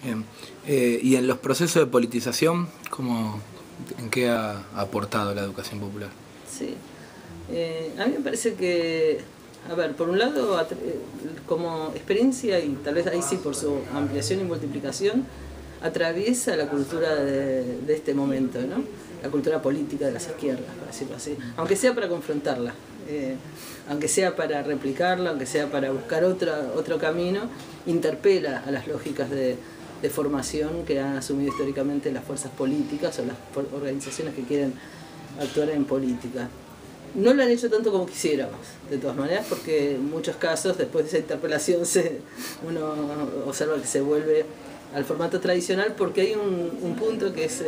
Bien. Y en los procesos de politización, ¿en qué ha aportado la educación popular? Sí. A mí me parece que, a ver, por un lado, como experiencia, y tal vez ahí sí por su ampliación y multiplicación, atraviesa la cultura de este momento, ¿no? La cultura política de las izquierdas, para decirlo así, aunque sea para confrontarla, aunque sea para replicarla, aunque sea para buscar otro camino, interpela a las lógicas de formación que han asumido históricamente las fuerzas políticas o las organizaciones que quieren actuar en política. No lo han hecho tanto como quisiéramos, de todas maneras, porque en muchos casos, después de esa interpelación, uno observa que se vuelve al formato tradicional, porque hay un punto que es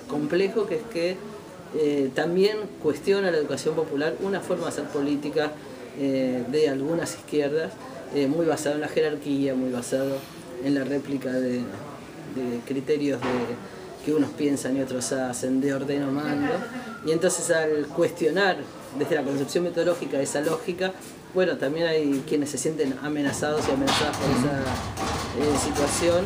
complejo, que es que también cuestiona la educación popular una forma de hacer política de algunas izquierdas, muy basado en la jerarquía, muy basado en la réplica de criterios que unos piensan y otros hacen, de ordeno mando. Y entonces, al cuestionar desde la concepción metodológica esa lógica, bueno, también hay quienes se sienten amenazados y amenazadas por esa situación.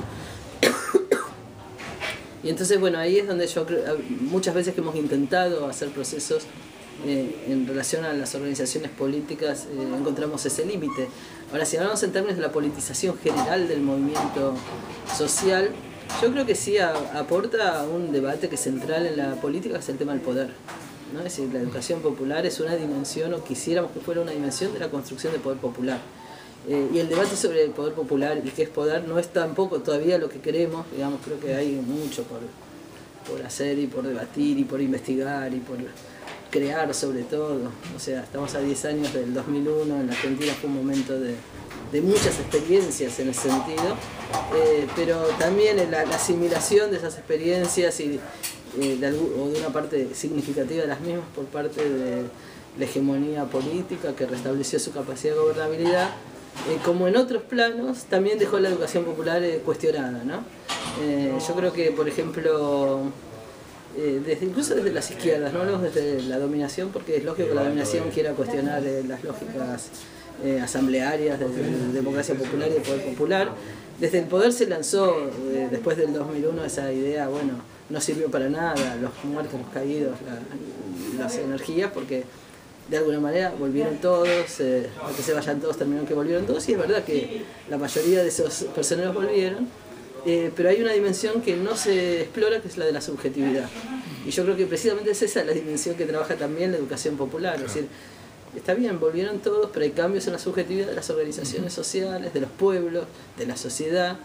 Y entonces, bueno, ahí es donde yo creo, muchas veces que hemos intentado hacer procesos en relación a las organizaciones políticas, encontramos ese límite. Ahora, si hablamos en términos de la politización general del movimiento social, yo creo que sí aporta a un debate que es central en la política, que es el tema del poder, ¿no? Es decir, la educación popular es una dimensión, o quisiéramos que fuera una dimensión, de la construcción del poder popular. Y el debate sobre el poder popular y qué es poder no es tampoco todavía lo que queremos, digamos. Creo que hay mucho por hacer y por debatir y por investigar y por crear, sobre todo. O sea, estamos a 10 años del 2001, en la Argentina fue un momento de muchas experiencias en ese sentido, pero también en la asimilación de esas experiencias o de una parte significativa de las mismas por parte de la hegemonía política, que restableció su capacidad de gobernabilidad, como en otros planos, también dejó la educación popular cuestionada, ¿no? Yo creo que, por ejemplo, incluso desde las izquierdas, no hablamos desde la dominación, porque es lógico que la dominación quiera cuestionar las lógicas asamblearias de democracia popular y de poder popular. Desde el poder se lanzó, después del 2001, esa idea, bueno, no sirvió para nada, los muertos, los caídos, las energías, porque de alguna manera volvieron todos, a que se vayan todos, terminaron que volvieron todos, y es verdad que la mayoría de esos personeros volvieron, pero hay una dimensión que no se explora, que es la de la subjetividad. Y yo creo que precisamente es esa la dimensión que trabaja también la educación popular, es decir, está bien, volvieron todos, pero hay cambios en la subjetividad de las organizaciones sociales, de los pueblos, de la sociedad,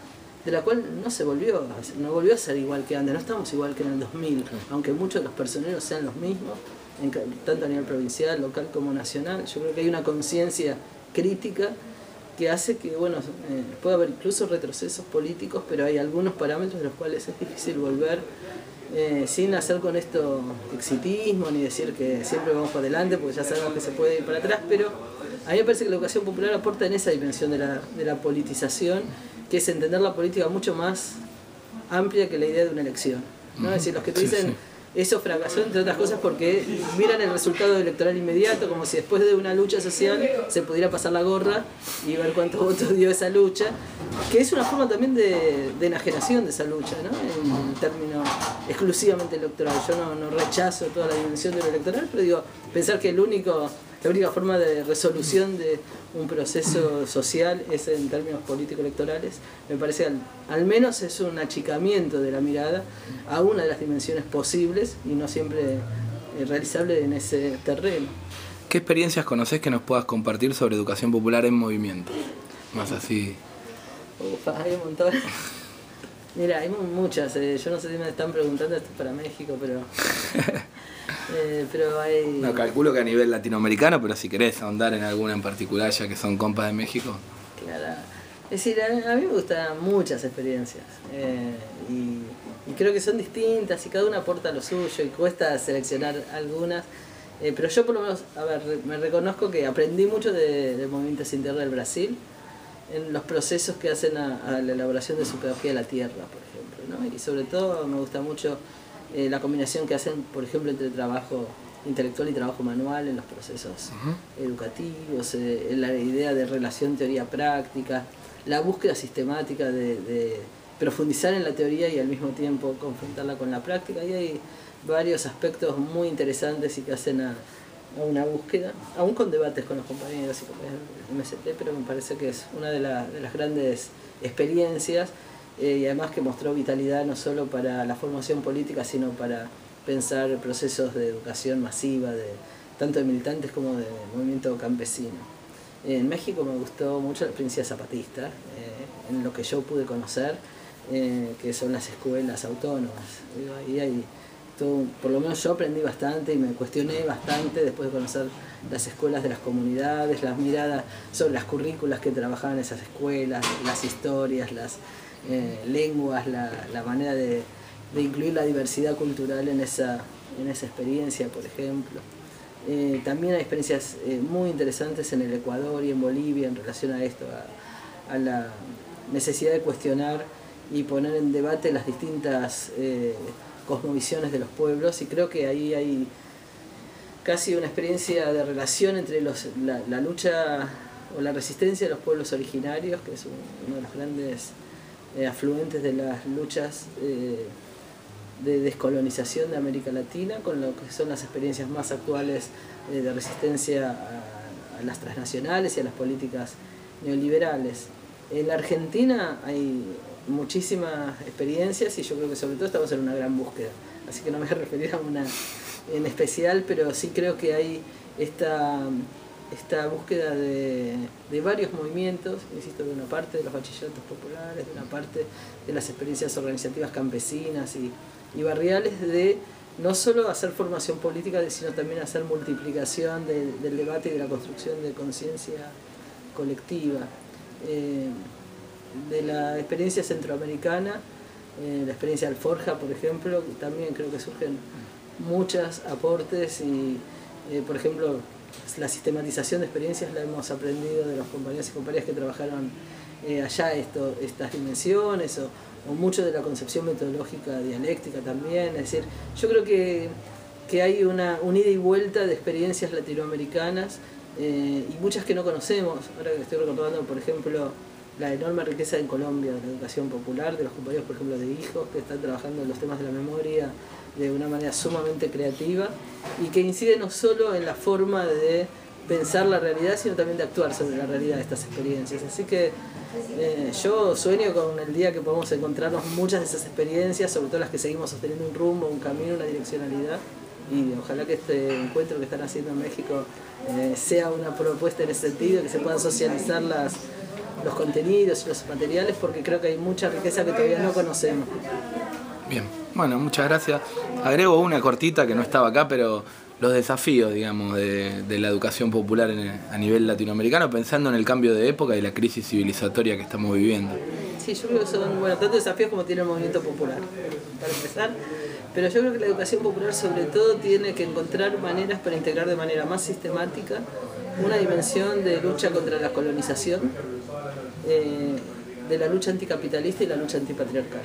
de la cual no volvió a ser igual que antes, no estamos igual que en el 2000, aunque muchos de los personeros sean los mismos, tanto a nivel provincial, local como nacional. Yo creo que hay una conciencia crítica que hace que, bueno, puede haber incluso retrocesos políticos, pero hay algunos parámetros de los cuales es difícil volver, sin hacer con esto exitismo, ni decir que siempre vamos para adelante, porque ya sabemos que se puede ir para atrás, pero a mí me parece que la educación popular aporta en esa dimensión de la politización, que es entender la política mucho más amplia que la idea de una elección, ¿no? Es decir, los que te dicen eso fracasó, entre otras cosas, porque miran el resultado electoral inmediato, como si después de una lucha social se pudiera pasar la gorra y ver cuántos votos dio esa lucha, que es una forma también de enajenación de esa lucha, ¿no? En términos exclusivamente electoral. Yo no rechazo toda la dimensión de lo electoral, pero digo, pensar que la única forma de resolución de un proceso social es en términos político-electorales, me parece al menos es un achicamiento de la mirada a una de las dimensiones posibles y no siempre realizable en ese terreno. ¿Qué experiencias conocés que nos puedas compartir sobre educación popular en movimiento? Más así. Hay un montón. Mira, hay muchas. Yo no sé si me están preguntando, esto es para México, pero hay... No, calculo que a nivel latinoamericano, pero si querés ahondar en alguna en particular, ya que son compas de México. Claro. Es decir, a mí me gustan muchas experiencias, y creo que son distintas y cada una aporta lo suyo y cuesta seleccionar algunas, pero yo por lo menos, a ver, me reconozco que aprendí mucho del movimiento Sin Tierra del Brasil, en los procesos que hacen a la elaboración de su pedagogía de la tierra, por ejemplo, ¿no? Y sobre todo me gusta mucho la combinación que hacen, por ejemplo, entre trabajo intelectual y trabajo manual en los procesos educativos, la idea de relación teoría-práctica, la búsqueda sistemática de profundizar en la teoría y al mismo tiempo confrontarla con la práctica. Y hay varios aspectos muy interesantes y que hacen a una búsqueda, aún con debates con los compañeros y compañeras del MST, pero me parece que es una de las grandes experiencias y además que mostró vitalidad no solo para la formación política, sino para pensar procesos de educación masiva, tanto de militantes como de movimiento campesino. En México me gustó mucho la experiencia zapatista, en lo que yo pude conocer, que son las escuelas autónomas. Ahí hay todo, por lo menos yo aprendí bastante y me cuestioné bastante después de conocer las escuelas de las comunidades, las miradas sobre las currículas que trabajaban en esas escuelas, las historias, las lenguas, la manera de incluir la diversidad cultural en esa experiencia, por ejemplo. También hay experiencias muy interesantes en el Ecuador y en Bolivia en relación a esto, a la necesidad de cuestionar y poner en debate las distintas cosmovisiones de los pueblos, y creo que ahí hay casi una experiencia de relación entre la lucha o la resistencia de los pueblos originarios, que es uno de los grandes afluentes de las luchas de descolonización de América Latina, con lo que son las experiencias más actuales de resistencia a las transnacionales y a las políticas neoliberales. En la Argentina hay muchísimas experiencias y yo creo que sobre todo estamos en una gran búsqueda, así que no me voy a referir a una en especial, pero sí creo que hay esta búsqueda de varios movimientos, insisto, de una parte de los bachilleratos populares, de una parte de las experiencias organizativas campesinas y barriales, de no solo hacer formación política, sino también hacer multiplicación del debate y de la construcción de conciencia colectiva. De la experiencia centroamericana, la experiencia Alforja, por ejemplo, también creo que surgen muchos aportes y, por ejemplo, la sistematización de experiencias la hemos aprendido de los compañeros y compañeras que trabajaron allá estas dimensiones o mucho de la concepción metodológica dialéctica también. Es decir, yo creo que hay una ida y vuelta de experiencias latinoamericanas y muchas que no conocemos. Ahora que estoy recordando, por ejemplo, la enorme riqueza en Colombia de la educación popular, de los compañeros, por ejemplo, de hijos que están trabajando en los temas de la memoria de una manera sumamente creativa y que incide no solo en la forma de pensar la realidad, sino también de actuar sobre la realidad de estas experiencias. Así que yo sueño con el día que podamos encontrarnos muchas de esas experiencias, sobre todo las que seguimos sosteniendo un rumbo, un camino, una direccionalidad, y ojalá que este encuentro que están haciendo en México sea una propuesta en ese sentido, que se puedan socializar los contenidos y los materiales, porque creo que hay mucha riqueza que todavía no conocemos. Bien, bueno, muchas gracias. Agrego una cortita que no estaba acá, pero los desafíos, digamos, de la educación popular a nivel latinoamericano, pensando en el cambio de época y la crisis civilizatoria que estamos viviendo. Sí, yo creo que son tantos desafíos como tiene el movimiento popular, para empezar. Pero yo creo que la educación popular sobre todo tiene que encontrar maneras para integrar de manera más sistemática una dimensión de lucha contra la colonización, de la lucha anticapitalista y la lucha antipatriarcal.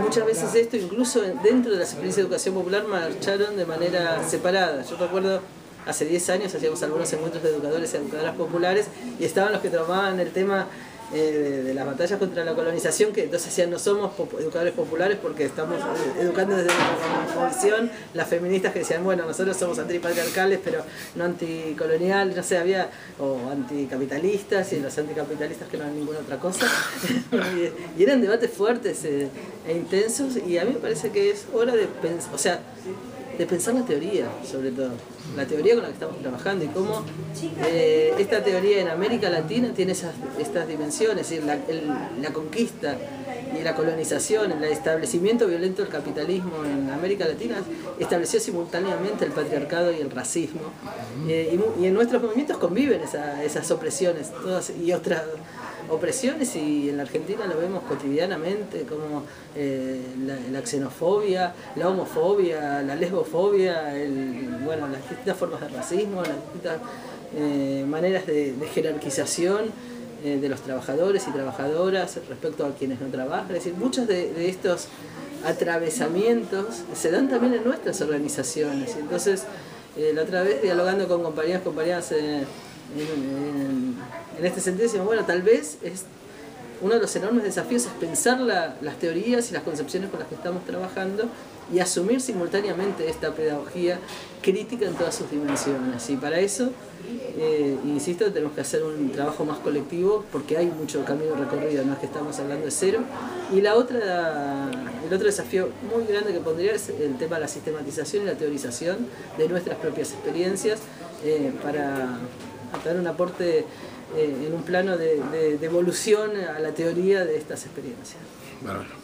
Muchas veces esto, incluso dentro de las experiencias de educación popular, marcharon de manera separada. Yo recuerdo, hace 10 años hacíamos algunos encuentros de educadores y educadoras populares y estaban los que tomaban el tema de las batallas contra la colonización, que entonces decían no somos educadores populares porque estamos educando desde la convicción, las feministas que decían bueno, nosotros somos antipatriarcales pero no anticoloniales, no sé, había, o anticapitalistas, y los anticapitalistas que no eran ninguna otra cosa y eran debates fuertes e intensos, y a mí me parece que es hora de pensar, o sea, de pensar la teoría, sobre todo, la teoría con la que estamos trabajando y cómo esta teoría en América Latina tiene estas dimensiones, es decir, la conquista y la colonización, el establecimiento violento del capitalismo en América Latina estableció simultáneamente el patriarcado y el racismo, y en nuestros movimientos conviven esas opresiones todas y otras opresiones, y en la Argentina lo vemos cotidianamente, como la xenofobia, la homofobia, la lesbofobia, bueno, las distintas formas de racismo, las distintas maneras de jerarquización de los trabajadores y trabajadoras respecto a quienes no trabajan. Es decir, muchos de estos atravesamientos se dan también en nuestras organizaciones, y entonces la otra vez dialogando con compañeras en este sentido decimos, bueno, tal vez es uno de los enormes desafíos es pensar las teorías y las concepciones con las que estamos trabajando y asumir simultáneamente esta pedagogía crítica en todas sus dimensiones. Y para eso, insisto, tenemos que hacer un trabajo más colectivo porque hay mucho camino recorrido, no es que estamos hablando de cero. Y el otro desafío muy grande que pondría es el tema de la sistematización y la teorización de nuestras propias experiencias para dar un aporte en un plano de evolución a la teoría de estas experiencias. Bueno.